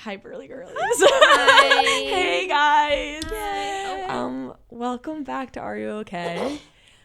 Hi, Burly Girlies. Hi. Hey, guys. Yay. Welcome back to Are You Okay?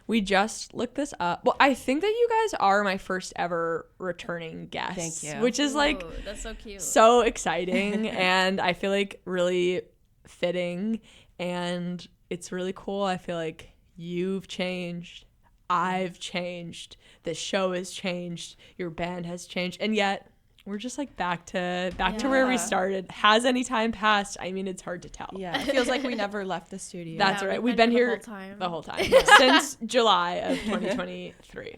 We just looked this up. Well, I think that you guys are my first ever returning guests. Thank you. Which is like That's so cute. so exciting and I feel like really fitting, and it's really cool. I feel like you've changed. I've changed. The show has changed. Your band has changed. And yet we're just like back to where we started. Has any time passed? I mean, it's hard to tell. Yeah, it feels like we never left the studio. That's right. We've been here the whole time since July of 2023.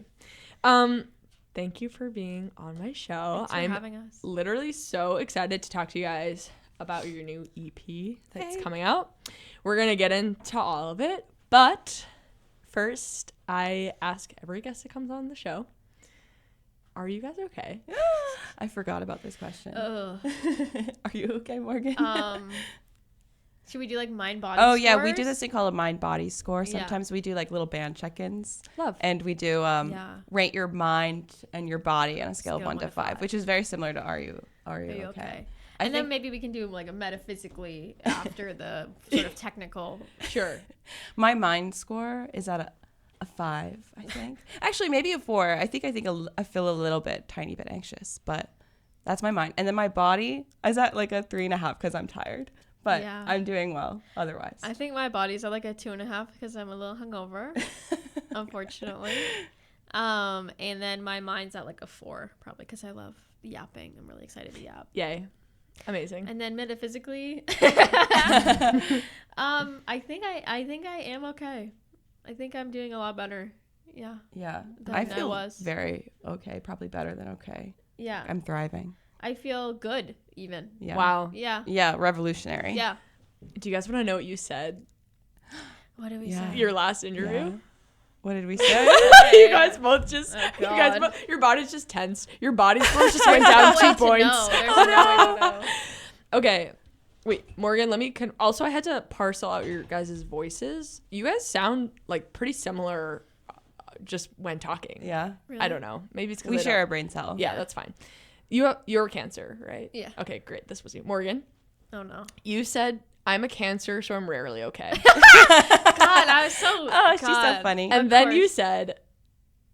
Thank you for being on my show. Thanks for having us. Literally so excited to talk to you guys about your new EP that's coming out. We're going to get into all of it, but first I ask every guest that comes on the show, are you guys okay? I forgot about this question. Ugh. Are you okay, Morgan? Should we do like mind body Oh scores? yeah, we do this thing called a mind body score. Sometimes we do like little band check-ins. Love. And we do rate your mind and your body on a scale of 1 to 5, which is very similar to Are You Okay? And then maybe we can do like a metaphysically after the sort of technical. Sure. My mind score is at a 5, I think. Actually, maybe a 4. I think I feel a little bit, tiny bit anxious, but that's my mind. And then my body is at like a 3.5 because I'm tired, but I'm doing well otherwise. I think my body's at like a 2.5 because I'm a little hungover, unfortunately. And then my mind's at like a 4 probably because I love yapping. I'm really excited to yap. Yay. Amazing. And then metaphysically, I think I am okay. I think I'm doing a lot better. Yeah. Yeah. Than I feel was. very okay, probably better than okay. Yeah. I'm thriving. I feel good even. Yeah. Wow. Yeah. Yeah, revolutionary. Yeah. Do you guys want to know what you said? What did we Yeah. say? Your last interview? Yeah. What did we say? You guys both just, God. your body's just tense. Your body's just went down 2 points. There's no way to know. Okay. Wait, Morgan, also I had to parcel out your guys' voices. You guys sound like pretty similar just when talking. Yeah. Really? I don't know. Maybe it's because We share a brain cell. Yeah, that's fine. You're Cancer, right? Yeah. Okay, great. This was you. Morgan, Oh no. you said, I'm a Cancer, so I'm rarely okay. God, I was so. Oh, she's so funny. And then you said,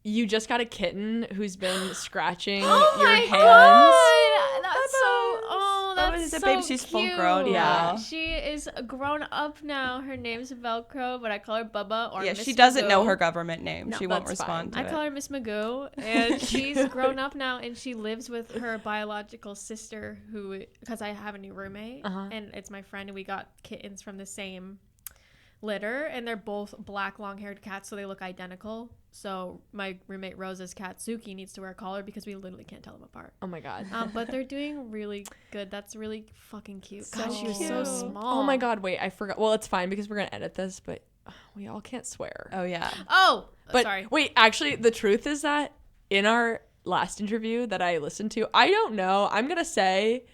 you just got a kitten who's been scratching your hands. God, that's so. Oh, That that's was a so baby. She's full cute. grown now. She is grown up now. Her name's Velcro, but I call her Bubba or Yeah, Miss she doesn't know Magoo. her government name. No, She won't that's respond fine. to I it. call her Miss Magoo, and she's grown up now, and she lives with her biological sister, because I have a new roommate, and it's my friend, and we got kittens from the same litter, and they're both black long-haired cats, so they look identical. So my roommate Rose's cat Suki needs to wear a collar because we literally can't tell them apart. Oh my God. But they're doing really good. That's really fucking cute. So God, she was so cute. small. Oh my God, wait, I forgot. Well, it's fine because we're going to edit this, but we all can't swear. Oh, yeah. Oh, But sorry. wait, actually, the truth is that in our last interview that I listened to, I don't know. I'm going to say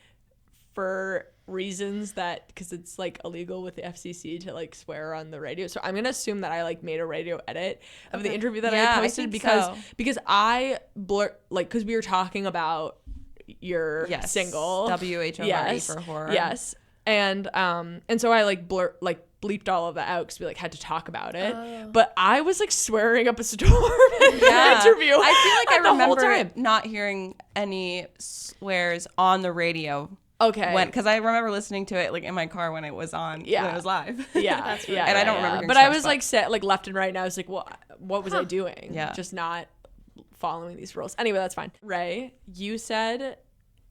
for reasons that, because it's like illegal with the FCC to like swear on the radio. So I'm going to assume that I like made a radio edit of the interview that I posted because I because we were talking about your single WHORE for horror. Yes. And so I bleeped all of that out because we like had to talk about it. But I was like swearing up a storm in the interview. I feel like I remember time. not hearing any swears on the radio. Okay. Because I remember listening to it like in my car when it was on, when it was live. Yeah. And I don't remember hearing But I was swears, like set like left and right, and I was like, what was I doing? Yeah. Just not following these rules. Anyway, that's fine. Ray, you said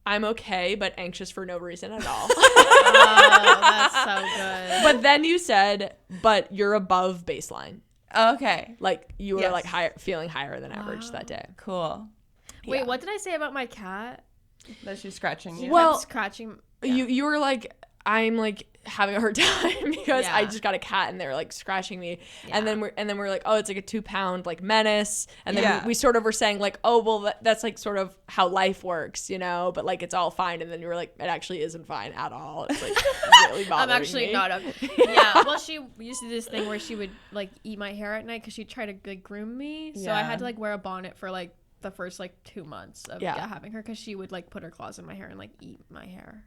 I'm okay, but anxious for no reason at all. Oh, that's so good. But then you said, but you're above baseline. Okay. Like you were like feeling higher than average that day. Cool. Wait, what did I say about my cat? That she's scratching you. Well, Kept scratching. You were like, I'm like having a hard time because I just got a cat and they were like scratching me. Yeah. And then we're like, oh, it's like a 2-pound like menace. And then we sort of were saying like, oh, well, that's like sort of how life works, you know, but like it's all fine. And then you were like, it actually isn't fine at all. It's like really bothering I'm actually me. not okay. Yeah, well, she used to do this thing where she would like eat my hair at night because she'd try to like groom me. So I had to like wear a bonnet for like the first like 2 months of having her because she would like put her claws in my hair and like eat my hair.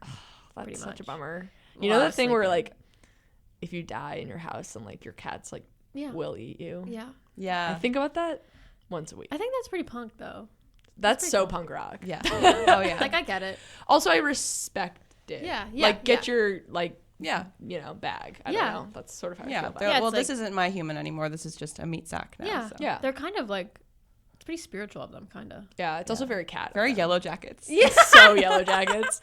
That's such a much. bummer. A You know lot the of thing where sleeping. like if you die in your house and like your cats like Yeah. will eat you. Yeah. I Yeah. think about that once a week. I think that's pretty punk though. That's pretty so cool. punk rock. Yeah. Oh yeah. Like I get it. Also, I respect it. Yeah, yeah, Like get yeah. your like yeah. bag. I Yeah. don't know. That's sort of how I Yeah. feel about They're- it. Yeah, well, it's this like- isn't my human anymore. This is just a meat sack now. Yeah. So. Yeah. They're kind of like, it's pretty spiritual of them, kind of. Yeah, it's also very cat. Very of them. Yellow Jackets. Yeah. So Yellow Jackets.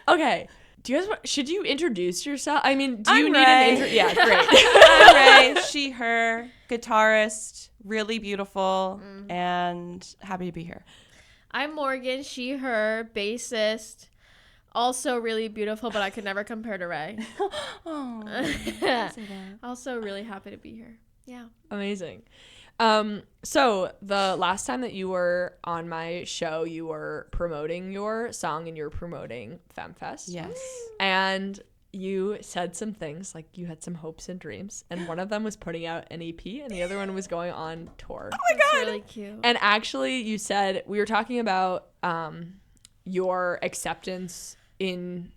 Okay. Do you guys should you introduce yourself? I mean, do you I'm need Ray. an intro? Yeah, great. I'm Ray, she, her, guitarist, really beautiful, and happy to be here. I'm Morgan, she, her, bassist, also really beautiful, but I could never compare to Ray. Oh, Also really happy to be here. Yeah. Amazing. So the last time that you were on my show, you were promoting your song and you were promoting FemFest. yes. And you said some things like you had some hopes and dreams, and one of them was putting out an EP, and the other one was going on tour. Oh my That's God. really cute. And actually, you said we were talking about your acceptance in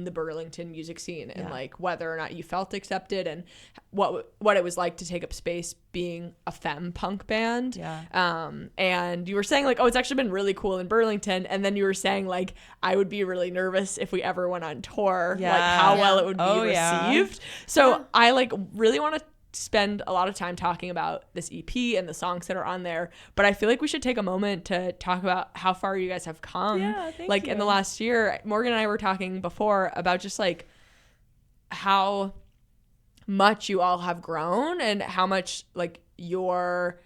the Burlington music scene and Yeah. like whether or not you felt accepted and what it was like to take up space being a femme punk band. Yeah. And you were saying like, oh, it's actually been really cool in Burlington, and then you were saying like I would be really nervous if we ever went on tour, like Yeah. how Yeah. well it would be Oh, yeah. received. So Yeah. I like really want to spend a lot of time talking about this EP and the songs that are on there, but I feel like we should take a moment to talk about how far you guys have come. Yeah, thank like in the you. last year, Morgan and I were talking before about just like how much you all have grown and how much like your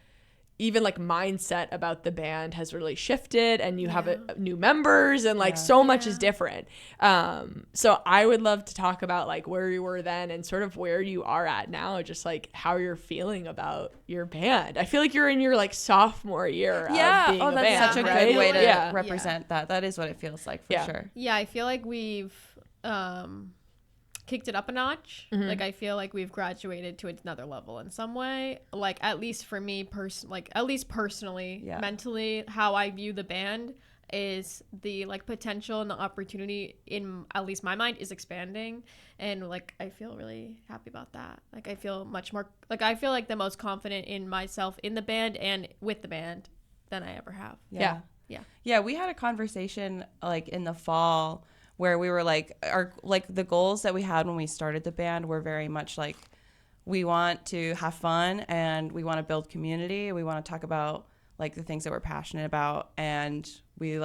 even like mindset about the band has really shifted, and you have new members, and like so much is different. So I would love to talk about like where you were then and sort of where you are at now, just like how you're feeling about your band. I feel like you're in your like sophomore year of being Oh, a that's band, such a right? good way to Yeah. represent that. That is what it feels like for Yeah. sure. Yeah, I feel like we've kicked it up a notch. Like I feel like we've graduated to another level in some way. Like at least for me, at least personally, Yeah. mentally, how I view the band is the like potential and the opportunity in at least my mind is expanding, and like I feel really happy about that. Like I feel much more like I feel like the most confident in myself in the band and with the band than I ever have. Yeah. Yeah, we had a conversation like in the fall where we were like the goals that we had when we started the band were very much like we want to have fun and we want to build community. We want to talk about like the things that we're passionate about, and we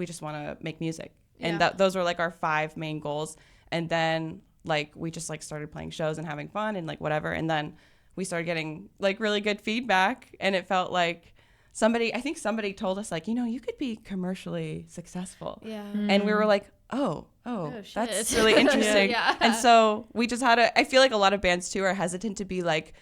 just want to make music. And Yeah. those were like our 5 main goals. And then like we just like started playing shows and having fun and like whatever. And then we started getting like really good feedback, and it felt like I think somebody told us like, you could be commercially successful. Yeah. And we were like, oh, shit. that's really interesting. Yeah. And so we just I feel like a lot of bands too are hesitant to be like,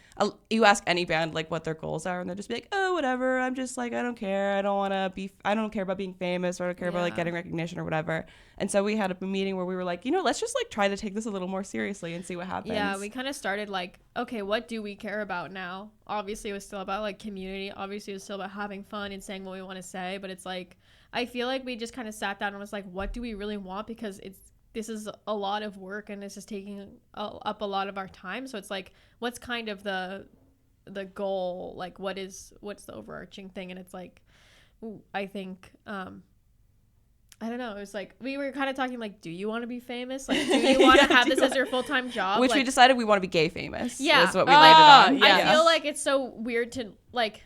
you ask any band like what their goals are, and they'll just be like, oh, whatever. I'm just like, I don't care. I don't care about being famous, or I don't care about like Yeah. getting recognition or whatever. And so we had a meeting where we were like, let's just like try to take this a little more seriously and see what happens. Yeah, we kind of started like, okay, what do we care about now? Obviously, it was still about like community. Obviously, it was still about having fun and saying what we want to say. But it's like, I feel like we just kind of sat down and was like, what do we really want? Because this is a lot of work, and this is taking up a lot of our time. So it's like, what's kind of the goal? Like, what's the overarching thing? And it's like, I think, I don't know. It was like we were kind of talking like, do you want to be famous? Like, do you want to have this as your full-time job? Which like, we decided we want to be gay famous. Yeah. Is what we landed on. Yeah. I feel like it's so weird to like,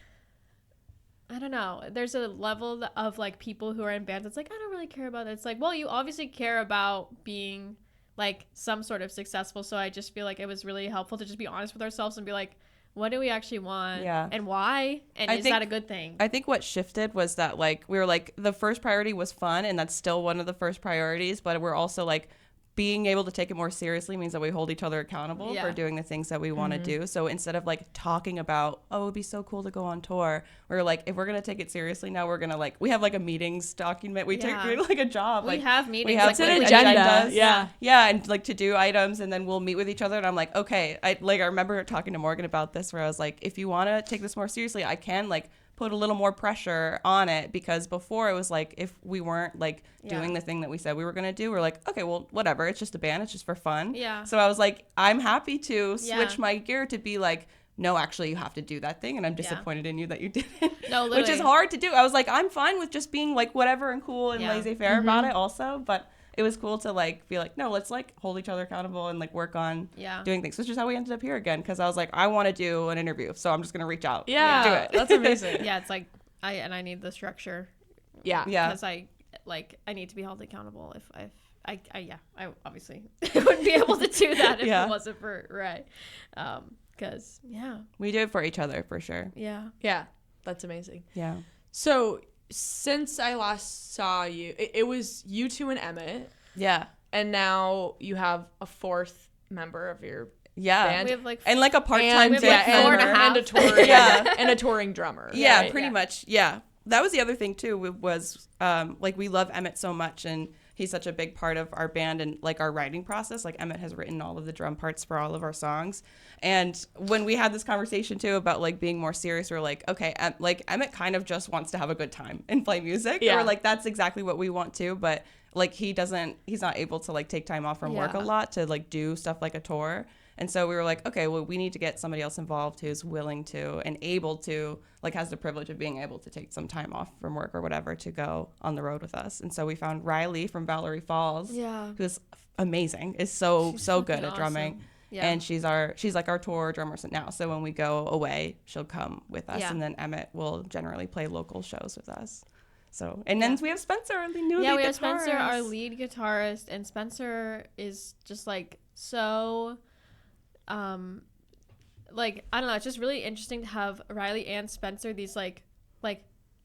I don't know. There's a level of like people who are in bands. It's like, I don't really care about that. It's like, well, you obviously care about being like some sort of successful. So I just feel like it was really helpful to just be honest with ourselves and be like, what do we actually want? Yeah. And why? And is that a good thing? I think what shifted was that like we were like the first priority was fun, and that's still one of the first priorities, but we're also like being able to take it more seriously means that we hold each other accountable Yeah. for doing the things that we want to do. So instead of like talking about, oh, it would be so cool to go on tour, we're like, if we're going to take it seriously now, we're going to like, we have like a meetings document. We take like a job. We like, have meetings. We have It's an like, agenda. agendas. Yeah. Yeah. And like to do items, and then we'll meet with each other. And I'm like, okay, I remember talking to Morgan about this where I was like, if you want to take this more seriously, I can like put a little more pressure on it, because before it was like, if we weren't like doing the thing that we said we were going to do, we're like, okay, well, whatever. It's just a band. It's just for fun. Yeah. So I was like, I'm happy to switch my gear to be like, no, actually, you have to do that thing. And I'm disappointed in you that you didn't. No, literally. Which is hard to do. I was like, I'm fine with just being like whatever and cool and laissez-faire about it also. But it was cool to like be like, no, let's like hold each other accountable and like work on doing things, which is how we ended up here again. Because I was like, I want to do an interview, so I'm just gonna reach out. Yeah, do it. That's amazing. Yeah, it's like I need the structure. Yeah, because I need to be held accountable. If I obviously wouldn't be able to do that if it wasn't for because we do it for each other for sure. Yeah, that's amazing. Yeah. So since I last saw you, it was you two and Emmett. Yeah. And now you have a fourth member of your Yeah. band. We have like And like a part-time we have, like, 4.5. and a touring and a touring drummer. Yeah, right? pretty much. Yeah. That was the other thing too, was like we love Emmett so much, and he's such a big part of our band and like our writing process. Like Emmett has written all of the drum parts for all of our songs. And when we had this conversation too about like being more serious, we we're like, okay, like Emmett kind of just wants to have a good time and play music. Yeah. Or like that's exactly what we want to, but like he's not able to like take time off from work a lot to like do stuff like a tour. And so we were like, okay, well, we need to get somebody else involved who's willing to and able to, like, has the privilege of being able to take some time off from work or whatever to go on the road with us. And so we found Riley from Valerie Falls, who's amazing, is so good at drumming. Awesome. Yeah. And she's like our tour drummer now. So when we go away, she'll come with us, and then Emmett will generally play local shows with us. So, and then we have Spencer, our new lead guitarist. we have Spencer, our lead guitarist, and Spencer is just like so. Like I don't know, it's just really interesting to have Riley and Spencer, these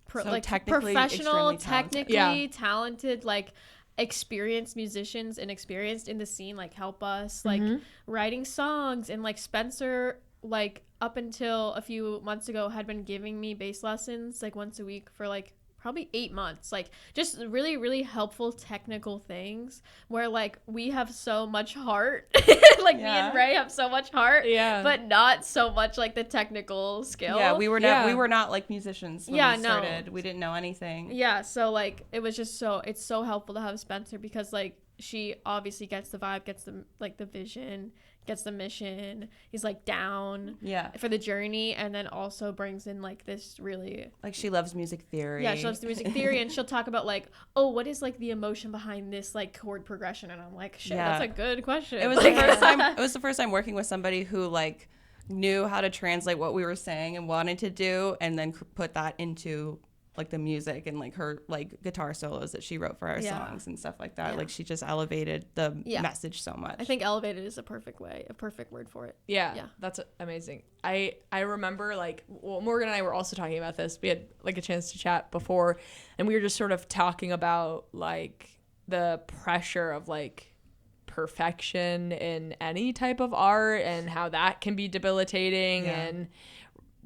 professional, technically talented, like experienced musicians and experienced in the scene, like help us like writing songs. And like Spencer, like up until a few months ago, had been giving me bass lessons like once a week for like probably 8 months, like just really, really helpful technical things where like we have so much heart. Like me and Ray have so much heart, but not so much like the technical skill. Yeah, we were not like musicians when we started. We didn't know anything. Yeah, so like it was just it's so helpful to have Spencer, because like she obviously gets the vibe, gets the like the vision, gets the mission. He's like down for the journey, and then also brings in like this really like, she loves music theory. Yeah, she loves the music theory, and she'll talk about like, oh, what is like the emotion behind this like chord progression? And I'm like, shit, that's a good question. It was the first time. It was the first time working with somebody who like knew how to translate what we were saying and wanted to do, and then put that into like the music and like her like guitar solos that she wrote for our songs and stuff like that. Like she just elevated the message so much. I think elevated is a perfect word for it. Yeah, that's amazing. I remember like, well, Morgan and I were also talking about this. We had like a chance to chat before, and we were just sort of talking about like the pressure of like perfection in any type of art and how that can be debilitating. And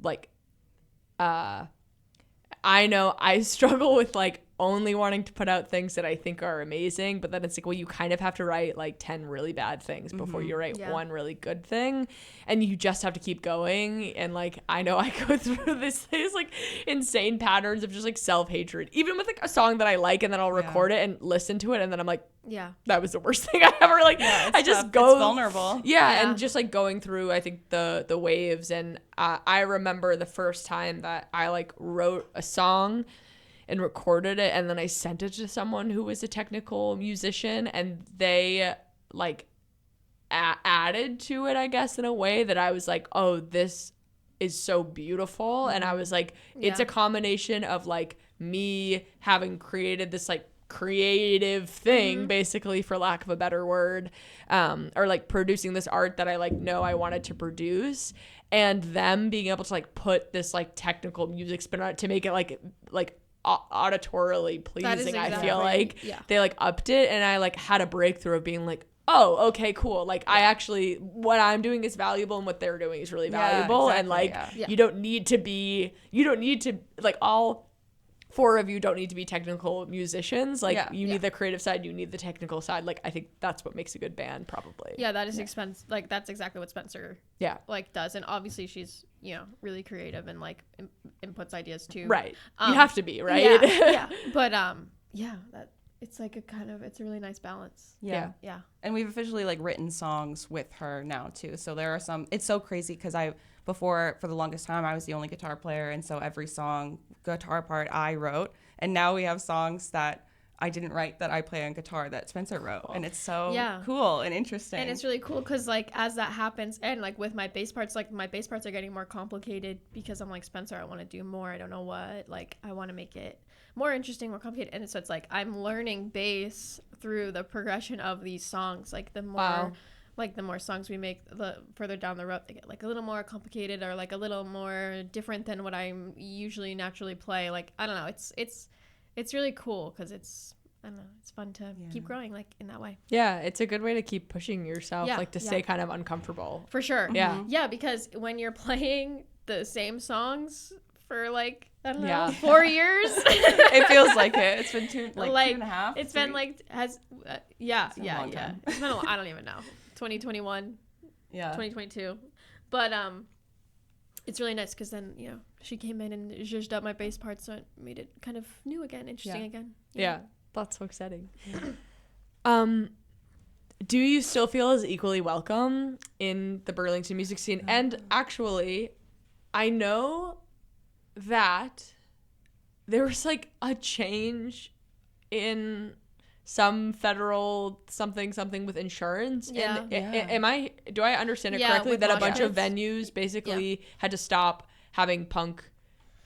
like I know I struggle with like only wanting to put out things that I think are amazing, but then it's like, well, you kind of have to write like 10 really bad things before you write one really good thing, and you just have to keep going. And like I know I go through these like insane patterns of just like self-hatred, even with like a song that I like, and then I'll record it and listen to it, and then I'm like, that was the worst thing I ever like. I just tough. go it's vulnerable. And just like going through, I think the waves. And I remember the first time that I like wrote a song and recorded it, and then I sent it to someone who was a technical musician, and they like added to it, I guess, in a way that I was like, oh, this is so beautiful. And I was like, it's a combination of like me having created this like creative thing, basically, for lack of a better word, or like producing this art that I like know I wanted to produce, and them being able to like put this like technical music spin on it to make it like auditorily pleasing. I feel like they like upped it, and I like had a breakthrough of being like, oh, okay, cool. Like I actually, what I'm doing is valuable, and what they're doing is really valuable. And like you don't need to like all 4 of you don't need to be technical musicians. Like you need the creative side, you need the technical side. Like I think that's what makes a good band, probably. Yeah, that is like that's exactly what Spencer like does. And obviously she's really creative and like inputs, ideas too. Right. You have to be, right? Yeah. But that it's like it's a really nice balance. Yeah. Yeah. And we've officially like written songs with her now too. So there are some. It's so crazy because for the longest time I was the only guitar player, and so every song guitar part I wrote, and now we have songs that I didn't write that I play on guitar that Spencer wrote, and it's so cool and interesting. And it's really cool because like as that happens, and like with my bass parts, like my bass parts are getting more complicated because I'm like, Spencer, I want to do more. I don't know what. Like I want to make it more interesting, more complicated, and so it's like I'm learning bass through the progression of these songs. Like the more. Like the more songs we make, the further down the road they get like a little more complicated or like a little more different than what I usually naturally play. Like I don't know, it's really cool because it's fun to keep growing like in that way. Yeah, it's a good way to keep pushing yourself, like to stay kind of uncomfortable. For sure. Yeah. Yeah, because when you're playing the same songs for like I don't know 4 years, it feels like it. It's been 2.5. It's 3. Been like It's been It's been I don't even know. 2021, 2022, but it's really nice because then she came in and zhuzhed up my bass part, so it made it kind of new again, interesting again. Yeah, that's so exciting. Do you still feel as equally welcome in the Burlington music scene? And actually, I know that there was like a change in some federal something with insurance. Do I understand it correctly that a bunch of venues basically had to stop having punk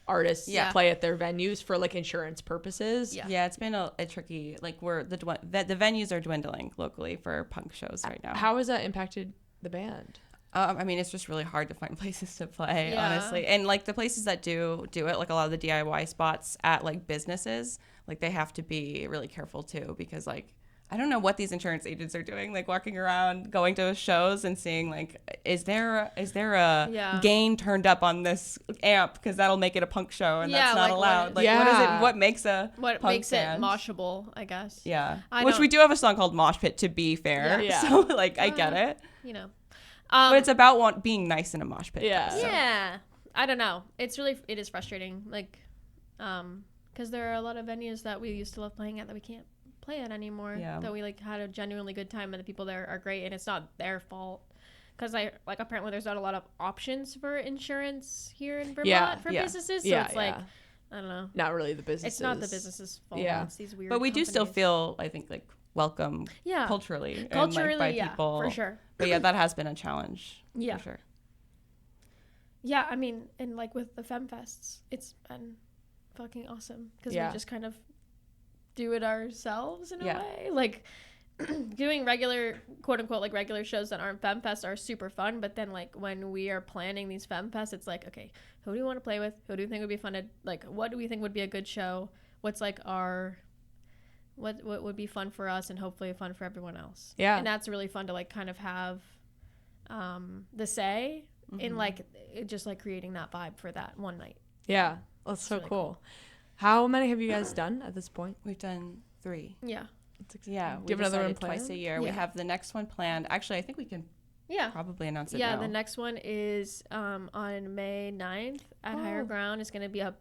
artists play at their venues for like insurance purposes? Yeah, it's been a tricky, like the venues are dwindling locally for punk shows right now. How has that impacted the band? I mean, it's just really hard to find places to play, honestly. And like the places that do it, like a lot of the DIY spots at like businesses, like they have to be really careful too, because like I don't know what these insurance agents are doing, like walking around, going to shows and seeing like, is there a gain turned up on this amp because that'll make it a punk show and that's not allowed. What is it? What makes it moshable? I guess. Yeah, which we do have a song called Mosh Pit, to be fair. Yeah. So like I get it. But it's about being nice in a mosh pit. Yeah. So. Yeah. I don't know. It is frustrating. Like, because there are a lot of venues that we used to love playing at that we can't play at anymore. Yeah. That we like had a genuinely good time and the people there are great and it's not their fault. Because apparently there's not a lot of options for insurance here in Vermont for businesses. So it's like, I don't know. Not really the businesses. It's not the business's fault. Yeah. It's these weird But we companies. do still feel, I think, like welcome culturally and like by people. For sure. But yeah, that has been a challenge. Yeah. For sure. Yeah, I mean, and like with the FemFests, it's been fucking awesome because we just kind of do it ourselves in a way. Like doing regular, quote unquote, like regular shows that aren't FemFests are super fun. But then like when we are planning these FemFests, it's like, okay, who do we want to play with? Who do you think would be fun to, like, what do we think would be a good show? What's like what would be fun for us and hopefully fun for everyone else. Yeah. And that's really fun to like kind of have the say in like just like creating that vibe for that one night. Yeah. That's so really cool. How many have you guys done at this point? We've done 3. Yeah. Yeah. We have another one twice a year. Yeah. We have the next one planned. Actually, I think we can probably announce it now. The next one is on May 9th at Higher Ground. It's gonna be our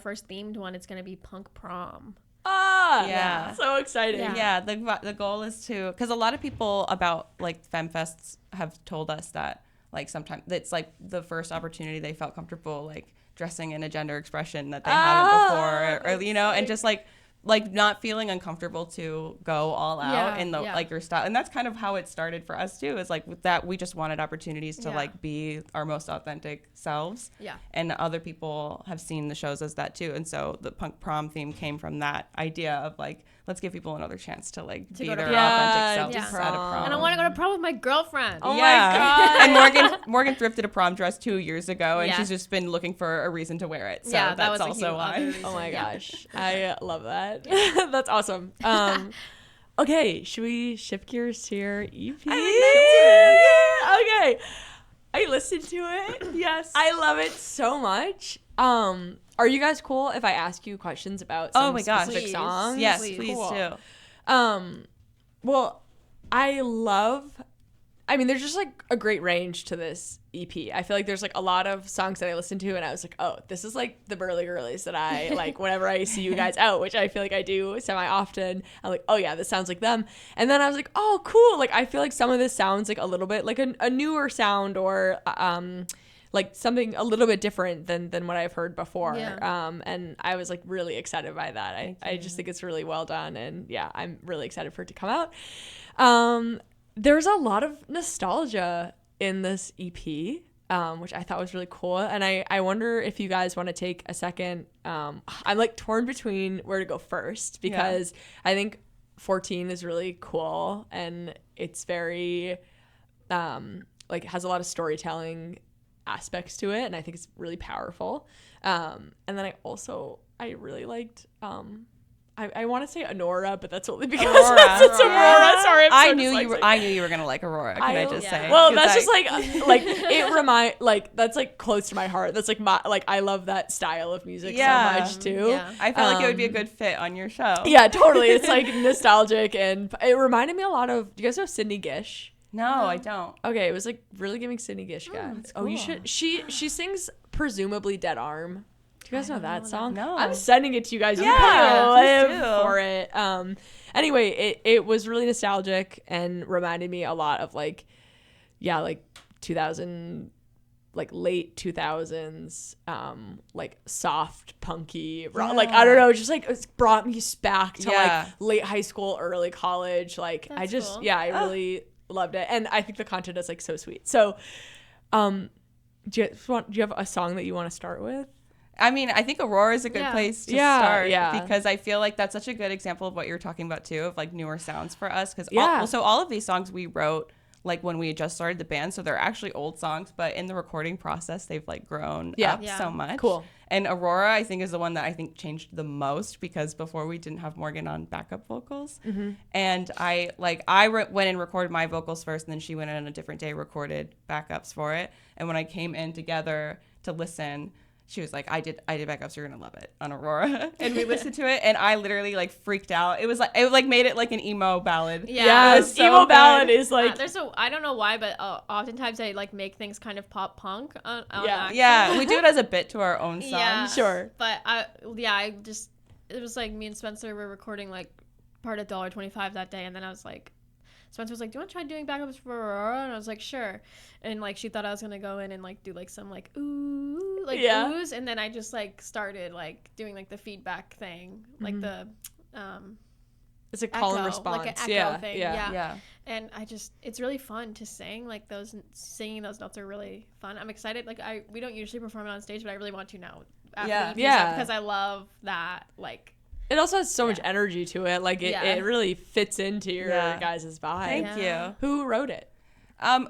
first themed one. It's gonna be punk prom. Yeah, so exciting. Yeah, the goal is to, because a lot of people about like FemFests have told us that like sometimes it's like the first opportunity they felt comfortable like dressing in a gender expression that they haven't before, or and just like not feeling uncomfortable to go all out in the like your style. And that's kind of how it started for us too, is like with that we just wanted opportunities to like be our most authentic selves. Yeah. And other people have seen the shows as that too. And so the punk prom theme came from that idea of like, let's give people another chance to like be their authentic selves at a prom. And I want to go to prom with my girlfriend. Oh my God. And Morgan thrifted a prom dress 2 years ago and she's just been looking for a reason to wear it. So that's also why. Oh my gosh. I love that. That's awesome. Okay, should we shift gears to your EP? Okay. I listened to it. Yes. I love it so much. Are you guys cool if I ask you questions about some specific songs? Yes, please do. Well, I love I mean, there's just like a great range to this EP. I feel like there's like a lot of songs that I listened to and I was like, oh, this is like the Burly Girlies that I like whenever I see you guys out, which I feel like I do semi-often. I'm like, oh yeah, this sounds like them. And then I was like, oh, cool. Like, I feel like some of this sounds like a little bit like a newer sound or like something a little bit different than what I've heard before. Yeah. And I was like really excited by that. I just think it's really well done. And yeah, I'm really excited for it to come out. There's a lot of nostalgia in this EP, which I thought was really cool. And I wonder if you guys want to take a second. I'm like torn between where to go first because I think 14 is really cool and it's very like has a lot of storytelling aspects to it, and I think it's really powerful. And then I really liked I want to say Aurora, but that's only because it's Aurora. Sorry, I knew you were gonna like Aurora. Can I just say? Well, that's just like it that's like close to my heart. That's like I love that style of music so much too. Yeah. I feel like it would be a good fit on your show. Yeah, totally. It's like nostalgic and it reminded me a lot of. Do you guys know Sydney Gish? No, I don't. Okay, it was like really giving Sydney Gish vibes. Cool. You should. She sings presumably Dead Arm. Do you guys know that song? No. I'm sending it to you guys. You Yeah, can live for it. Anyway, it was really nostalgic and reminded me a lot of like 2000, like late 2000s, like soft punky rock. Like I don't know, just like it brought me back to like late high school, early college. Like That's I just cool. I really loved it, and I think the content is like so sweet. So, do you have a song that you want to start with? I mean, I think Aurora is a good place to start because I feel like that's such a good example of what you're talking about too, of like newer sounds for us. Because all of these songs we wrote like when we had just started the band, so they're actually old songs, but in the recording process they've like grown up so much. Cool. And Aurora, I think, is the one that I think changed the most because before we didn't have Morgan on backup vocals, and I went and recorded my vocals first, and then she went in on a different day, recorded backups for it. And when I came in together to listen, she was like, I did backups, you're gonna love it on Aurora. And we listened to it and I literally like freaked out. It made it like an emo ballad. Yes, so emo ballad is like I don't know why, but oftentimes I like make things kind of pop punk on we do it as a bit to our own song. Yeah, sure. But it was like me and Spencer were recording like part of $1.25 that day, and then I was like, Spencer was like, do you want to try doing backups for Aurora? And I was like, sure. And like she thought I was gonna go in and like do like some like ooh oohs, and then I just like started like doing like the feedback thing, like the it's a call and response, like an echo thing. Yeah. And it's really fun to sing. Like singing those notes are really fun. I'm excited. Like we don't usually perform it on stage, but I really want to now. Because I love that like. It also has so much energy to it. Like it really fits into your guys' vibe. Thank you. Who wrote it?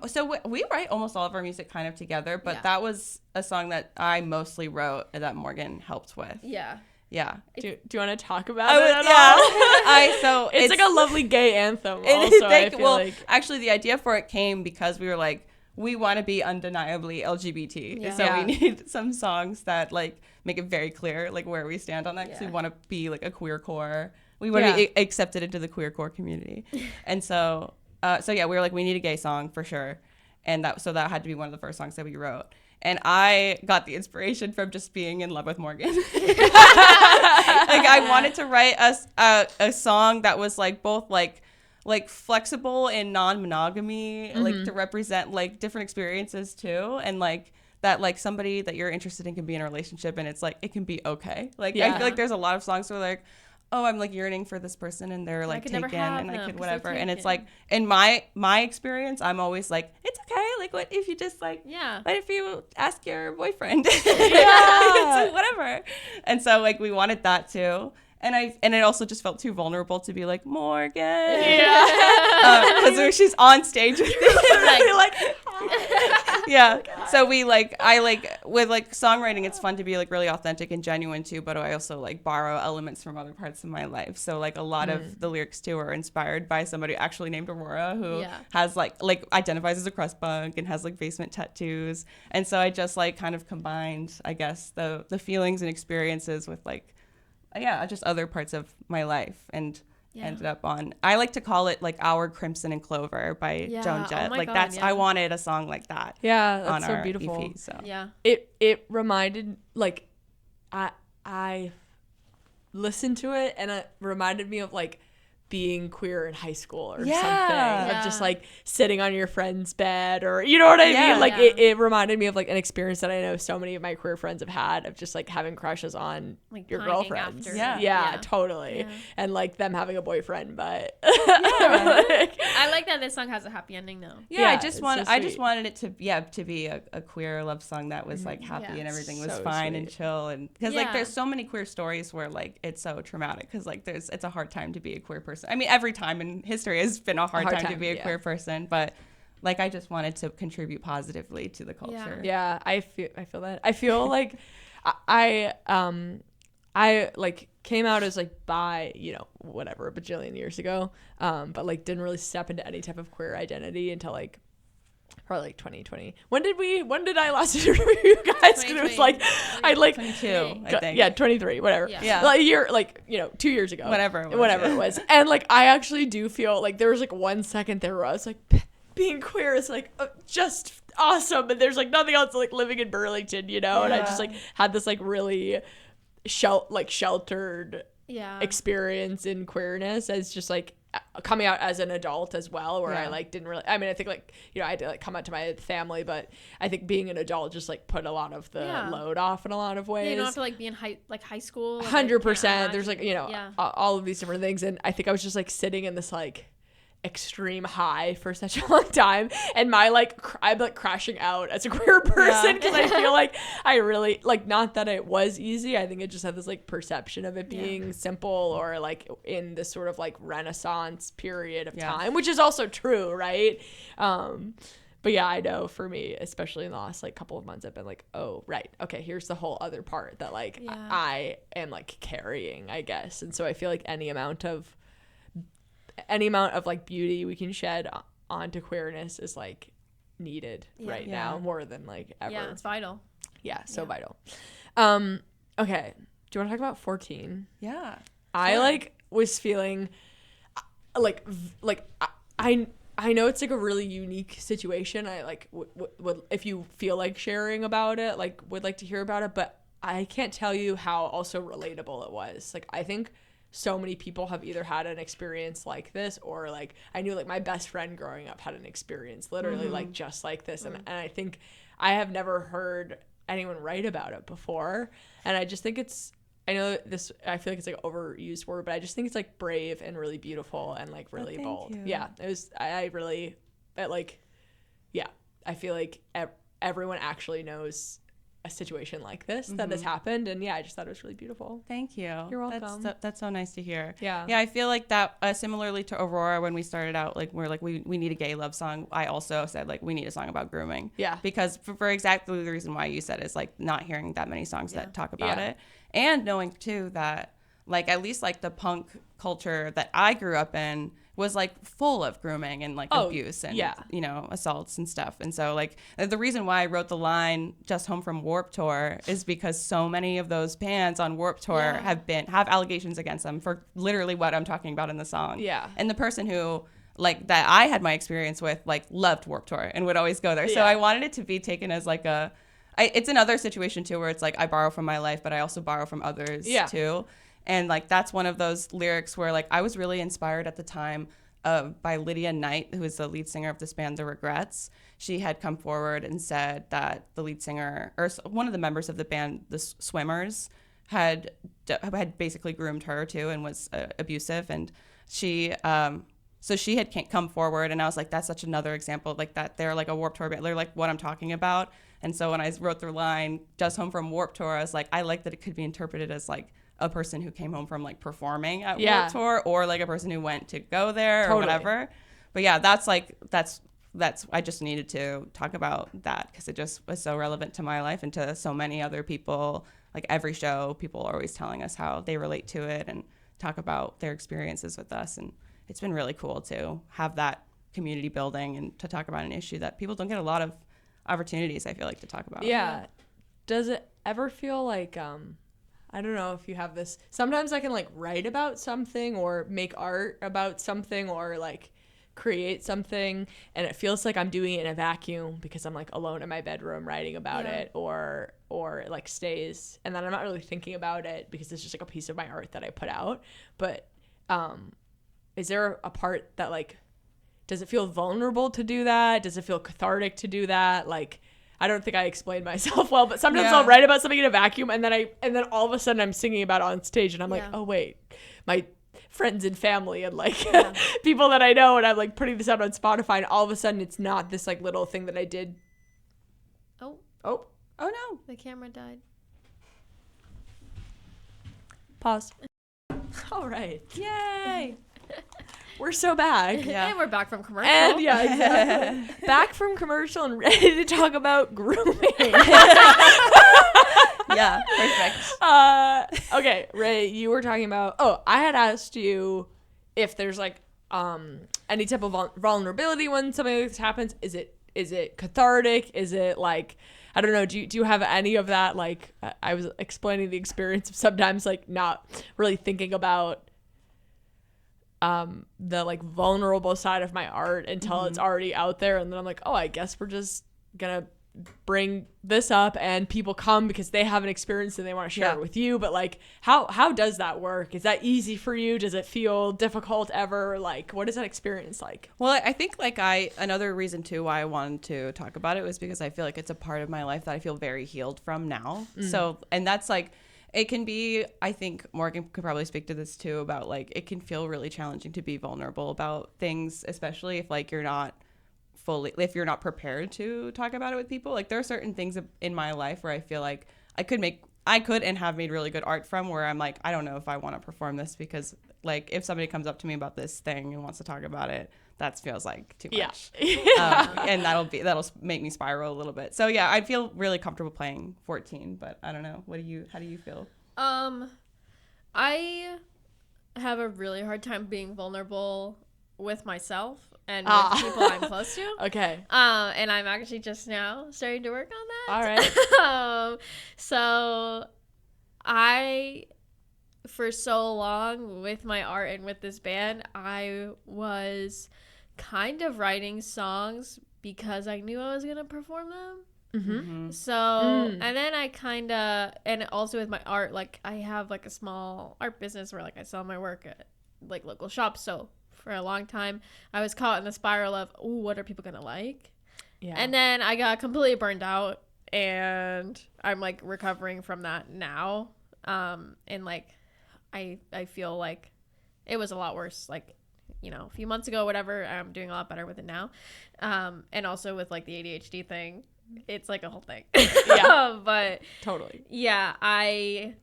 So we write almost all of our music kind of together, but that was a song that I mostly wrote and that Morgan helped with. Yeah. Yeah. Do you want to talk about it at all? It's like a lovely gay anthem. Actually, the idea for it came because we were like, we want to be undeniably LGBT, so we need some songs that like make it very clear like where we stand on that, because we want to be like a queer core. We want to be accepted into the queer core community, and so we were like, we need a gay song for sure, and that had to be one of the first songs that we wrote. And I got the inspiration from just being in love with Morgan. Like I wanted to write a song that was like both like flexible and non-monogamy, like to represent like different experiences too, and like that like somebody that you're interested in can be in a relationship and it's like it can be okay. Like I feel like there's a lot of songs where like, oh, I'm like yearning for this person and they're like taken and I could whatever, and it's like in my experience I'm always like, it's okay, like what if you just like what if you ask your boyfriend it's whatever. And so like we wanted that too. And it also just felt too vulnerable to be like, Morgan. Because she's on stage with me. So with songwriting, it's fun to be like really authentic and genuine too, but I also like borrow elements from other parts of my life. So like a lot of the lyrics too are inspired by somebody actually named Aurora who has like identifies as a crust punk and has like basement tattoos. And so I just like kind of combined, I guess, the feelings and experiences with like just other parts of my life, and ended up on. I like to call it like Our Crimson and Clover by Joan Jett. Oh my like God, that's I wanted a song like that. Yeah, that's on so our beautiful. EP, so. Yeah. It reminded, like, I listened to it and it reminded me of like being queer in high school or something, of just like sitting on your friend's bed, or you know what I mean, like it reminded me of like an experience that I know so many of my queer friends have had, of just like having crushes on like your girlfriends. Totally. And like them having a boyfriend, but I like that this song has a happy ending though. I just wanted it to be a queer love song that was like happy and everything was fine and chill, and because like there's so many queer stories where like it's so traumatic, because like it's a hard time to be a queer person. I mean, every time in history has been a hard time to be a queer person, but like I just wanted to contribute positively to the culture. I feel that. I feel like I like came out as like bi, you know, whatever, a bajillion years ago, but like didn't really step into any type of queer identity until like probably like 2020. When did I last interview you guys? Because it was like I like 22, I think. 23, whatever. Yeah. Like a year, like, you know, 2 years ago. Whatever it was. And like I actually do feel like there was like 1 second there where I was like, being queer is like just awesome, and there's like nothing else like living in Burlington, you know. And I just like had this like really sheltered experience in queerness as just like coming out as an adult as well, where I like didn't really, I mean, I think like, you know, I had to like come out to my family, but I think being an adult just like put a lot of the load off in a lot of ways. You don't have to like be in high school. 100%. There's like, you know, all of these different things, and I think I was just like sitting in this like extreme high for such a long time, and my like I'm like crashing out as a queer person, because I feel like I really like, not that it was easy, I think it just had this like perception of it being simple, or like in this sort of like Renaissance period of time, which is also true, right? But yeah, I know for me, especially in the last like couple of months, I've been like, oh right, okay, here's the whole other part that like I am like carrying, I guess. And so I feel like any amount of like beauty we can shed onto queerness is like needed right now more than like ever. Yeah, it's vital. Vital. Okay, do you want to talk about 14? I like was feeling like I know it's like a really unique situation. I like would if you feel like sharing about it, like would like to hear about it, but I can't tell you how also relatable it was. Like I think so many people have either had an experience like this, or like I knew like my best friend growing up had an experience literally like just like this, and I think I have never heard anyone write about it before, and I just think it's, I know this, I feel like it's like an overused word, but I just think it's like brave and really beautiful and like really bold. Yeah, it was, I really, but like, yeah, I feel like everyone actually knows a situation like this that has happened, and I just thought it was really beautiful. Thank you. You're welcome. That's so nice to hear. Yeah, I feel like that similarly to Aurora, when we started out, like we're like we need a gay love song, I also said like we need a song about grooming, because for exactly the reason why you said, is like not hearing that many songs that talk about it, and knowing too that like at least like the punk culture that I grew up in was like full of grooming and like abuse and you know, assaults and stuff. And so like the reason why I wrote the line "Just Home from Warped Tour" is because so many of those bands on Warped Tour have allegations against them for literally what I'm talking about in the song. And the person who like that I had my experience with like loved Warped Tour and would always go there. So I wanted it to be taken as like it's another situation too, where it's like I borrow from my life, but I also borrow from others too. And like that's one of those lyrics where like I was really inspired at the time by Lydia Knight, who is the lead singer of this band, The Regrets. She had come forward and said that the lead singer, or one of the members of the band, the Swimmers, had basically groomed her too and was abusive. And she so she had come forward, and I was like, that's such another example, like that they're like a Warped Tour band. They're like what I'm talking about. And so when I wrote the line "Just Home from Warped Tour," I was like, I like that it could be interpreted as like a person who came home from like performing at Warped Tour, or like a person who went to go there or whatever. But that's I just needed to talk about that because it just was so relevant to my life and to so many other people. Like every show, people are always telling us how they relate to it and talk about their experiences with us. And it's been really cool to have that community building and to talk about an issue that people don't get a lot of opportunities, I feel like, to talk about. Does it ever feel like I don't know if you have this. Sometimes I can like write about something or make art about something or like create something, and it feels like I'm doing it in a vacuum because I'm like alone in my bedroom writing about it, or it like stays, and then I'm not really thinking about it because it's just like a piece of my art that I put out. But is there a part that like, does it feel vulnerable to do that? Does it feel cathartic to do that? Like, I don't think I explained myself well, but sometimes I'll write about something in a vacuum, and then all of a sudden I'm singing about it on stage, and I'm like, oh wait, my friends and family and like people that I know, and I'm like putting this out on Spotify, and all of a sudden it's not this like little thing that I did. Oh no, the camera died. Pause. All right, yay. we're so back. And we're back from commercial. And exactly. Back from commercial and ready to talk about grooming. Yeah, perfect. Okay, Ray, you were talking about, I had asked you if there's like any type of vulnerability when something like this happens. Is it cathartic? Is it like, I don't know, do you have any of that? Like, I was explaining the experience of sometimes like not really thinking about the like vulnerable side of my art until it's already out there, and then I'm like, I guess we're just gonna bring this up, and people come because they have an experience and they want to share it with you. But like, how does that work? Is that easy for you? Does it feel difficult ever? Like, what is that experience like? Well, I think like another reason too why I wanted to talk about it was because I feel like it's a part of my life that I feel very healed from now. So, and that's like, it can be, I think Morgan could probably speak to this too, about like, it can feel really challenging to be vulnerable about things, especially if like if you're not prepared to talk about it with people. Like, there are certain things in my life where I feel like I could and have made really good art from, where I'm like, I don't know if I want to perform this, because like if somebody comes up to me about this thing and wants to talk about it, that feels like too much. And that'll make me spiral a little bit. So yeah, I feel really comfortable playing 14, but I don't know. How do you feel? I have a really hard time being vulnerable with myself and with people I'm close to. Okay. And I'm actually just now starting to work on that. All right. So I, for so long with my art and with this band, I was kind of writing songs because I knew I was going to perform them. So, and then I kind of, and also with my art, like I have like a small art business where like I sell my work at like local shops. So for a long time, I was caught in the spiral of, what are people going to like? Yeah. And then I got completely burned out, and I'm like recovering from that now. And like, I feel like it was a lot worse, like, you know, a few months ago, whatever. I'm doing a lot better with it now. And also with like the ADHD thing, it's like a whole thing. Yeah. But totally. Yeah, I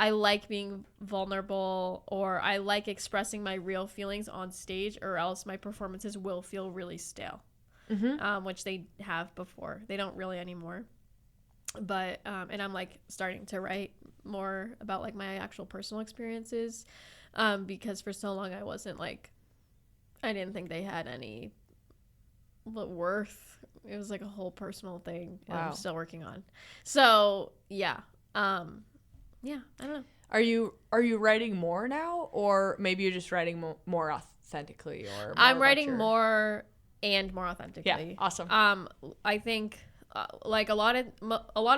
like being vulnerable, or I like expressing my real feelings on stage, or else my performances will feel really stale, which they have before. They don't really anymore. But and I'm like starting to write more about like my actual personal experiences, because for so long I didn't think they had any worth. It was like a whole personal thing. Wow. I'm still working on. So yeah. Yeah, I don't know. Are you writing more now, or maybe you're just writing more authentically, or I'm writing more and more authentically. Yeah, awesome. I think like a lot of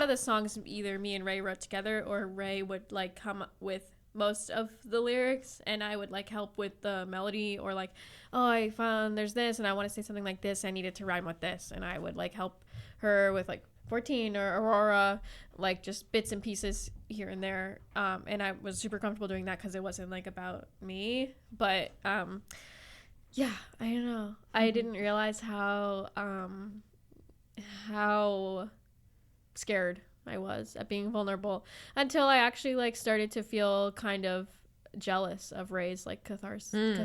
the songs either me and Ray wrote together, or Ray would like come up with most of the lyrics, and I would like help with the melody, or like, I found there's this and I want to say something like this, I needed to rhyme with this, and I would like help her with like 14 or Aurora, like just bits and pieces here and there, and I was super comfortable doing that because it wasn't like about me. But yeah, I don't know, I didn't realize how scared I was at being vulnerable until I actually like started to feel kind of jealous of Ray's like catharticism.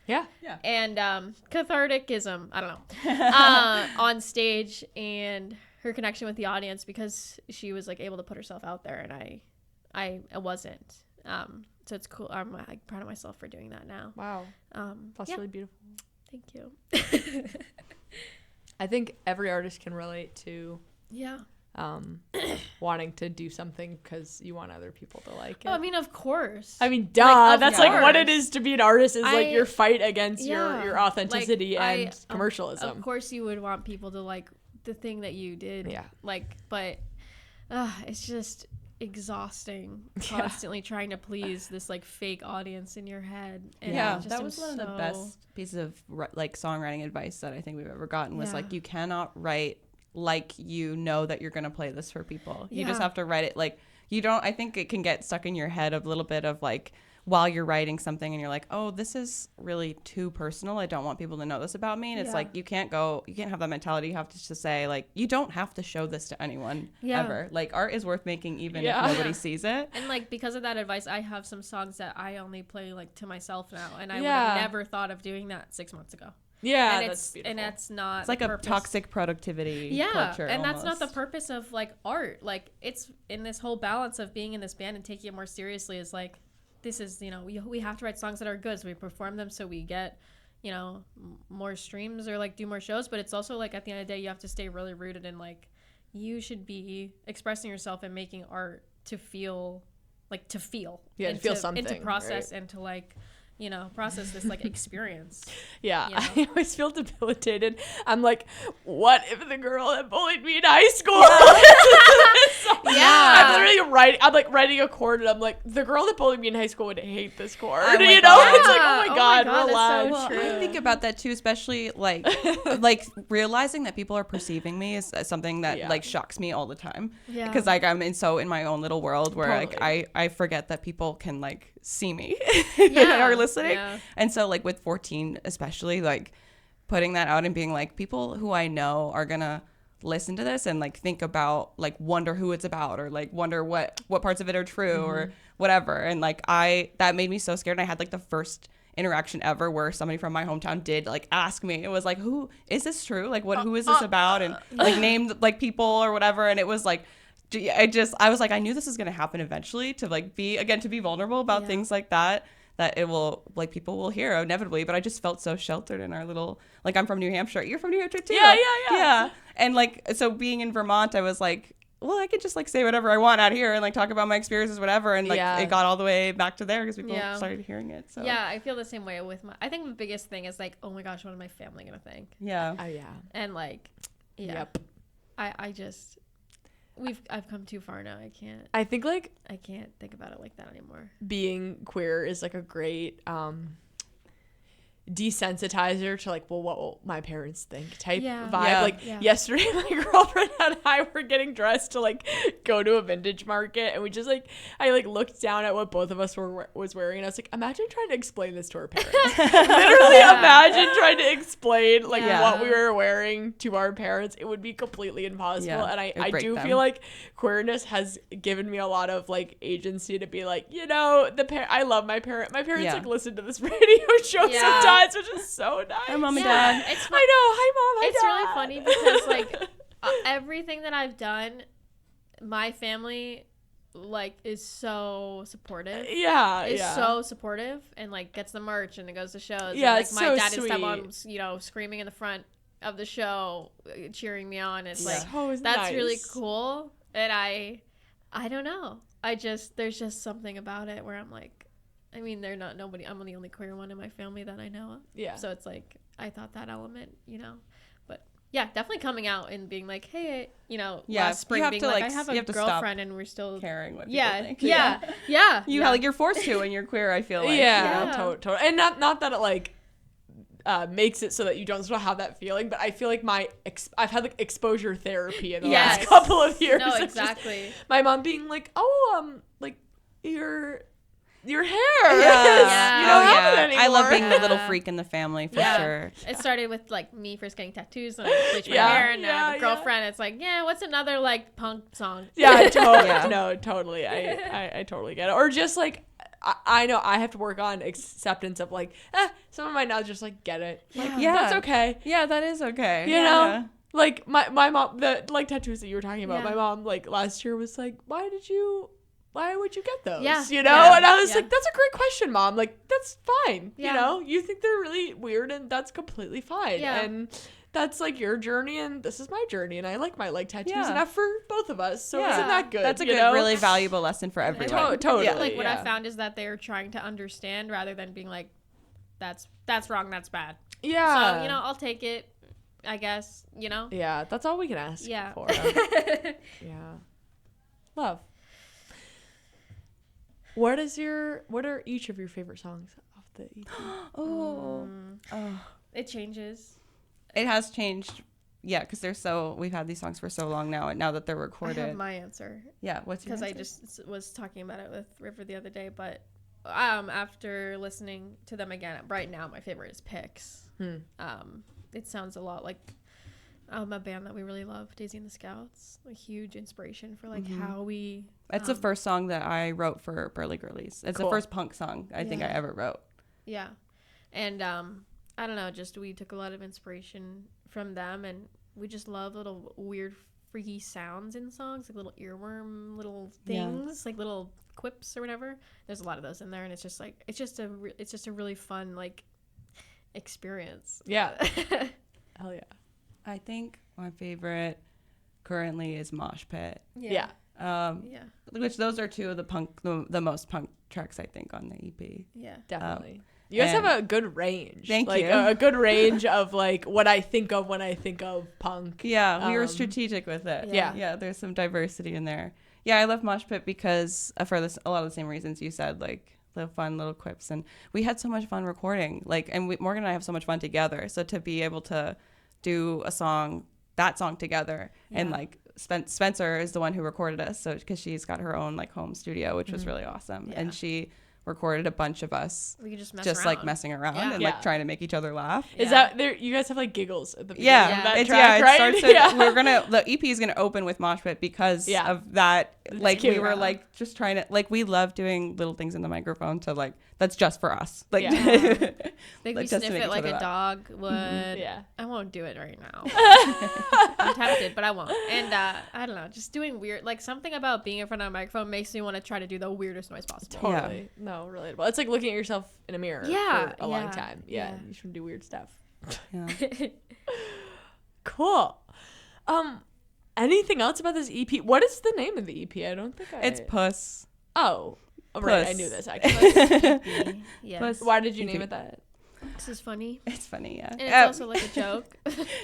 Yeah. And catharticism, I don't know, on stage, and her connection with the audience, because she was like able to put herself out there, and I wasn't. So it's cool. I'm like proud of myself for doing that now. Wow. That's really beautiful. Thank you. I think every artist can relate to Yeah. wanting to do something because you want other people to like it. Oh, I mean, of course. I mean, duh. Like, that's like what it is to be an artist, is like your fight against your authenticity and commercialism. Of course, you would want people to like the thing that you did. Yeah. Like, but it's just exhausting constantly trying to please this like fake audience in your head. And that was one of the best pieces of like songwriting advice that I think we've ever gotten, was like, you cannot write like you know that you're going to play this for people. You just have to write it like you don't. I think it can get stuck in your head a little bit of like, while you're writing something and you're like, oh, this is really too personal, I don't want people to know this about me. And it's like, you can't have that mentality. You have to just say like, you don't have to show this to anyone ever. Like, art is worth making even if nobody sees it. And like, because of that advice, I have some songs that I only play like to myself now, and I would have never thought of doing that 6 months ago. Yeah, and that's beautiful. And that's not. It's like a toxic productivity culture. And almost. that's not the purpose of like art. Like, it's in this whole balance of being in this band and taking it more seriously. Is like, this is, you know, we have to write songs that are good, so we perform them so we get, you know, more streams or like do more shows. But it's also like, at the end of the day, you have to stay really rooted in like, you should be expressing yourself and making art to feel to feel something, and to process, right? And to like, you know, process this like experience. Yeah, you know? I always feel debilitated. I'm like, what if the girl that bullied me in high school? I'm like writing a chord, and I'm like, the girl that bullied me in high school would hate this chord. Oh, you know, it's like, oh my god, relax. So true. I think about that too, especially like realizing that people are perceiving me is something that like shocks me all the time. Yeah, because like I'm in my own little world where like I forget that people can like see me and are listening. Yeah. And so like with 14 especially, like putting that out and being like, people who I know are gonna listen to this and like think about, like, wonder who it's about, or like wonder what parts of it are true, or whatever. And like that made me so scared. And I had like the first interaction ever where somebody from my hometown did like ask me. It was like, who is this true? Like, who is this about? And like named like people or whatever. And it was like, I was like, I knew this was going to happen eventually, to like be vulnerable about things like that it will, like, people will hear inevitably. But I just felt so sheltered in our little, like, I'm from New Hampshire. You're from New Hampshire too. Yeah. And like, so being in Vermont, I was like, well, I could just like say whatever I want out here and like talk about my experiences, whatever. And like it got all the way back to there because people started hearing it. So yeah, I feel the same way with I think the biggest thing is like, oh my gosh, what is my family gonna think? Yeah. And like, I've come too far now. I can't think about it like that anymore. Being queer is like a great desensitizer to like, well, what will my parents think type vibe. Yesterday my girlfriend and I were getting dressed to like go to a vintage market, and we just like, I like looked down at what both of us was wearing, and I was like, imagine trying to explain this to our parents. Literally imagine trying to explain like what we were wearing to our parents. It would be completely impossible. And I do feel like queerness has given me a lot of like agency to be like, you know, I love my parents like listen to this radio show sometimes, which is so nice. Hi, Mom and Dad. I know. Hi, Mom. Hi, it's Dad. really funny because like everything that I've done, my family like is so supportive. So supportive, and like gets the merch and it goes to shows. Yeah, and, like, it's my so dad sweet. and stepmom, you know, screaming in the front of the show, cheering me on. It's like so that's nice. Really cool. And I don't know. There's just something about it where I'm like, I mean, I'm the only queer one in my family that I know of. Yeah. So it's like, I thought that element, you know, but yeah, definitely coming out and being like, hey, you know, last spring being like, I have a girlfriend and we're still caring what people think. You're forced to when you're queer, I feel like. Totally. And not that it like makes it so that you don't still have that feeling, but I feel like I've had like exposure therapy in the last couple of years. No, exactly. My mom being like, like your hair. You don't have it anymore. I love being the little freak in the family for sure. It started with like me first getting tattoos and I bleached my hair, and now I have a girlfriend. It's like, what's another like punk song? Yeah, totally. No, totally. I totally get it. Or just like, I know I have to work on acceptance of like, someone might not just like get it. Like, that's okay. Yeah, that is okay. You know? Like my mom, the like tattoos that you were talking about, my mom like last year was like, why would you get those? Yeah. You know? And I was like, that's a great question, Mom. Like, that's fine. Yeah. You know, you think they're really weird and that's completely fine. Yeah. And that's like your journey and this is my journey, and I like my leg tattoos Yeah. enough for both of us. So Yeah. isn't that good? That's a you good, know? really valuable lesson for everyone. Totally. Yeah. Like what I yeah. found is that they're trying to understand rather than being like, that's wrong, that's bad. Yeah. So, you know, I'll take it, I guess, you know? Yeah, that's all we can ask Yeah. for. Yeah. Love. What are each of your favorite songs off the EP? Oh. It changes. It has changed. Yeah, because we've had these songs for so long now, and now that they're I recorded. have my answer. Yeah, what's your Because I answer? just was talking about it with River the other day, but after listening to them again, right now my favorite is Pix. It sounds a lot like a band that we really love, Daisy and the Scouts. A huge inspiration for like how we. It's the first song that I wrote for Burly Girlies. It's Cool. the first punk song I think I ever wrote. Yeah, and I don't know, just we took a lot of inspiration from them, and we just love little weird, freaky sounds in songs, like little earworm, little things, like little quips or whatever. There's a lot of those in there, and it's just like it's just a really fun like experience. Yeah. Hell yeah. I think my favorite currently is Mosh Pit. Yeah. Which those are two of the most punk tracks I think on the EP. Yeah. Definitely. You guys have a good range. Thank like, you. A good range of like what I think of when I think of punk. Yeah, we were strategic with it. Yeah. Yeah, there's some diversity in there. Yeah, I love Mosh Pit because for a lot of the same reasons you said, like the fun little quips, and we had so much fun recording. Like, and Morgan and I have so much fun together. So to be able to do that song together, and like Spencer is the one who recorded us, so because she's got her own like home studio, which was really awesome, and she recorded a bunch of us We could just mess just around. like messing around and like trying to make each other laugh. Is that there? You guys have like giggles at the beginning Yeah, of that it's track, right? The EP is gonna open with Mosh Pit because of that. Like cute. we were like just trying to, like, we love doing little things in the microphone to like, that's just for us. Like, Like we just to sniff make it each like other a laugh. dog would. Yeah. I won't do it right now. I'm tempted, but I won't. And I don't know, just doing weird, like something about being in front of a microphone makes me want to try to do the weirdest noise possible. Totally. No, relatable. It's like looking at yourself in a mirror Yeah, for a long yeah, time. Yeah. yeah. You should do weird stuff. Yeah. Cool. Anything else about this EP? What is the name of the EP? I don't think It's Puss. Oh, right. I Puss. knew this actually. Yeah. Puss. Why did you name it that? This is funny. It's funny, yeah. And it's also like a joke.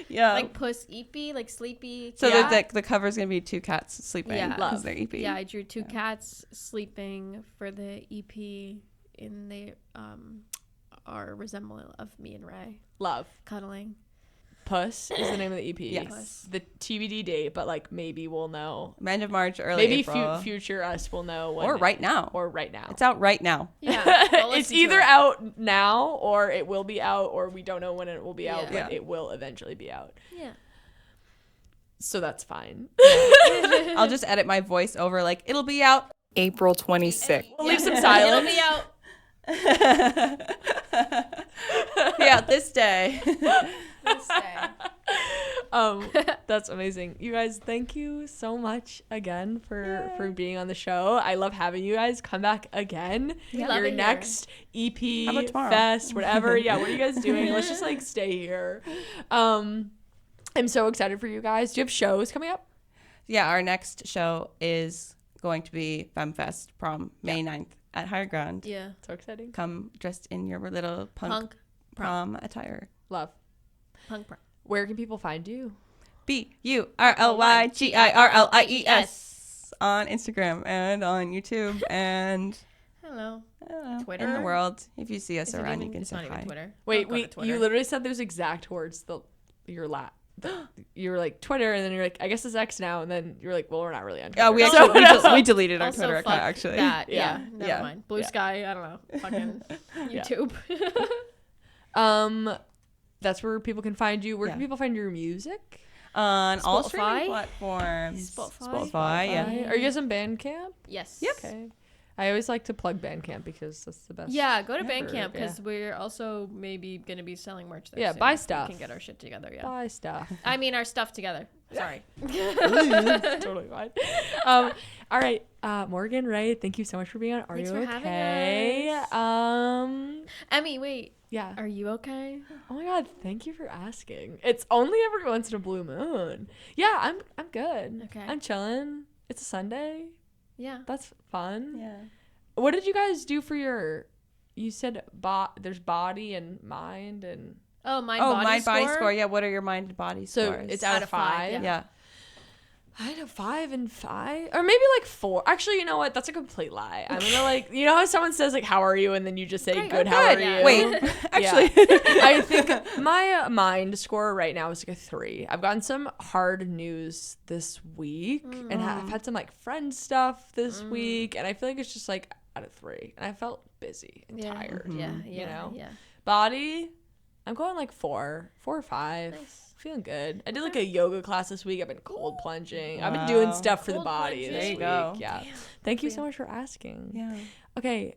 yeah. Like Puss EP, like sleepy. So cat. the cover's gonna be two cats sleeping Yeah. because they're EP. Yeah, I drew two cats sleeping for the EP, and they are resembling of me and Ray Love. cuddling. Puss is the name of the EP. Yes. Puss. The TBD date, but like maybe we'll know. End of March, early Maybe April. future us will know when. Or right now. Or right now. It's out right now. Yeah, I'll It's listen to either it. out now or it will be out, or we don't know when it will be out, Yeah. but it will eventually be out. Yeah. So that's fine. I'll just edit my voice over, like, it'll be out April 26th. We'll leave some It'll silence. be out. Yeah, this day. This day. That's amazing. You guys, thank you so much again for being on the show. I love having you guys come back again. We love Your it here. next EP, How about tomorrow? fest, whatever. Yeah, what are you guys doing? Let's just like stay here. I'm so excited for you guys. Do you have shows coming up? Yeah, our next show is going to be FemFest Prom, May 9th at Higher Ground. Yeah. So exciting. Come dressed in your little punk prom attire. Love. Punk prom. Where can people find you? BURLYGIRLIES on Instagram and on YouTube and Hello. I don't know, Twitter? in the world. If you see us Is it around, even- you can it's say not even hi. Twitter. Wait, Don't go to Twitter. you literally said those exact words. Your you were like Twitter, and then you're like, I guess it's X now, and then you're like, well, we're not really on Twitter. Oh, we So- actually we deleted our Also, Twitter account fuck actually. That. Yeah. Yeah. Never Yeah. mind. Blue Yeah. Sky. I don't know. Fucking YouTube. That's where people can find you. Where can Yeah. people find your music? On all Spotify? streaming platforms. Spotify. Yeah. Are you guys on Bandcamp? Yes. Yep. Okay. I always like to plug Bandcamp because that's the best. Yeah, go to ever. Bandcamp because Yeah. we're also maybe going to be selling merch there. Yeah, soon. buy stuff. We can get our shit together. Yeah. Buy stuff. I mean, our stuff together. Sorry. Totally fine. All right, Morgan, Ray, thank you so much for being on. Are Thanks you for having okay? us. Emmy, wait. Yeah. Are you okay? Oh my God, thank you for asking. It's only every once in a blue moon. Yeah, I'm good. Okay. I'm chilling. It's a Sunday. Yeah. That's fun. Yeah. What did you guys do for your? You said there's body and mind and. Oh, mind body score. Yeah, what are your mind and body So scores? it's out of 5. Yeah. I had a 5 and 5, or maybe like 4. Actually, you know what? That's a complete lie. I'm gonna like, you know how someone says like, "How are you?" and then you just say, Great. "Good, Oh, how are good. you?" Wait, actually. I think my mind score right now is like a 3. I've gotten some hard news this week, and I've had some like friend stuff this week, and I feel like it's just like out of 3, and I felt busy and tired. Yeah. You know? Yeah. Body, I'm going like 4 or 5. Nice. Feeling good. I did like a yoga class this week. I've been cold plunging. I've been doing stuff for the Cold body plunging. this There you week. go. Yeah. Damn. Thank you so much for asking. Yeah. Okay.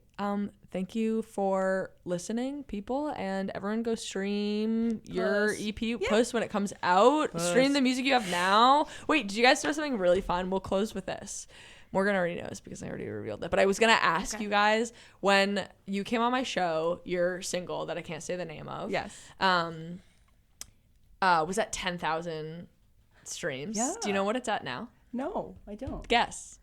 Thank you for listening, people, and everyone go stream your Puss. EP Puss when it comes out. Puss. Stream the music you have now. Wait, did you guys know something really fun? We'll close with this. Morgan already knows because I already revealed it. But I was gonna ask you guys, when you came on my show, your single that I can't say the name of. Yes. Was at 10,000 streams. Yeah. Do you know what it's at now? No, I don't. Guess.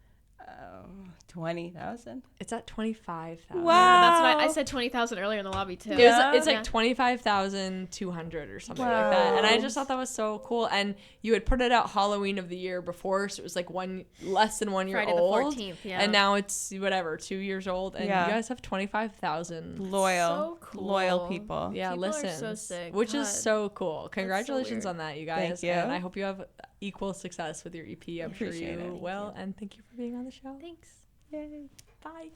20,000. It's at 25,000. Wow. That's why I said 20,000 earlier in the lobby too. It's Yeah. like 25,200 or something like that. And I just thought that was so cool. And you had put it out Halloween of the year before, so it was like less than 1 year Friday old. the 14th, yeah. And now it's whatever, 2 years old. And Yeah. you guys have 25,000. Loyal. So cool. Loyal people. Yeah, People are listen. so sick. Which is God. so cool. Congratulations weird. on that, you guys. Thank you. And I hope you have equal success with your EP. I'm sure Appreciate you it. will. And thank you for being on the show. Thanks. Yay. Bye.